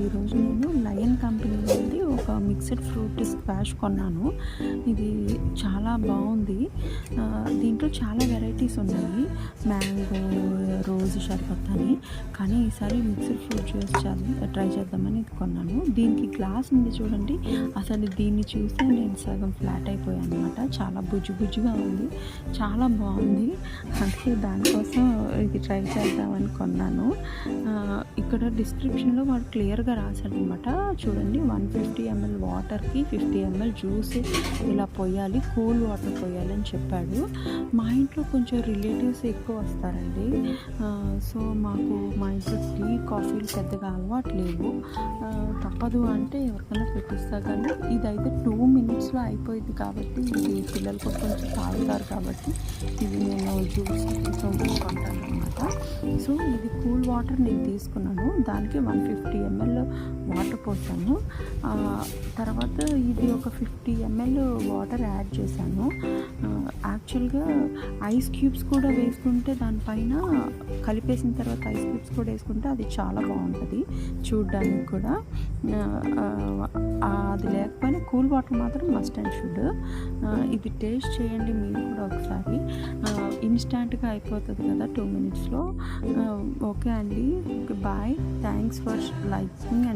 ఈరోజు నేను lion company వాళ్ళది ఒక మిక్స్డ్ ఫ్రూట్ స్క్వాష్ కొన్నాను. ఇది చాలా బాగుంది. దీంట్లో చాలా వెరైటీస్ ఉన్నాయి, మ్యాంగో, రోజ్ షర్బత్ అని. కానీ ఈసారి మిక్స్డ్ ఫ్రూట్ జ్యూస్ ట్రై చేద్దామని ఇది కొన్నాను. దీనికి గ్లాస్ ఉంది చూడండి, అసలు దీన్ని చూస్తే నేను సగం ఫ్లాట్ అయిపోయాను అనమాట. చాలా బుజ్జుగా ఉంది, చాలా బాగుంది. అందుకే దానికోసం ఇది ట్రై చేద్దామని కొన్నాను. ఇక్కడ డిస్క్రిప్షన్లో వాడు క్లియర్గా రాశాడనమాట. చూడండి, 150 ml వాటర్కి 50 ml జ్యూస్ ఇలా పోయాలి, కూల్ వాటర్ పోయాలి అని చెప్పాడు. మా ఇంట్లో కొంచెం రిలేటివ్స్ ఎక్కువ వస్తారండి. సో మాకు మా ఇంట్లో టీ కాఫీలు పెద్దగా అలవాటు లేవు. తప్పదు అంటే ఎవరికైనా పెట్టిస్తా, కానీ ఇదైతే 2 minutesలో అయిపోయింది. కాబట్టి ఇది పిల్లలు కూడా కొంచెం తాగుతారు కాబట్టి ఇది నేను జ్యూస్ కొంటాను అనమాట. సో ఇది కూల్ వాటర్ నేను తీసుకున్నాను, దానికి 150 ml వాటర్ పోసాను. తర్వాత ఇది ఒక 50 ml వాటర్ యాడ్ చేశాను. యాక్చువల్గా ఐస్ క్యూబ్స్ కూడా వేసుకుంటే, దానిపైన కలిపేసిన తర్వాత ఐస్ క్యూబ్స్ కూడా వేసుకుంటే అది చాలా బాగుంటుంది చూడ్డానికి కూడా. అది లేకపోయినా కూల్ వాటర్ మాత్రం మస్ట్ అండ్ షుడ్. ఇది టేస్ట్ చేయండి మీరు కూడా ఒకసారి. ఇన్స్టాంట్గా అయిపోతుంది కదా 2 minutesలో. ఓకే అండి, bye. Thanks for liking and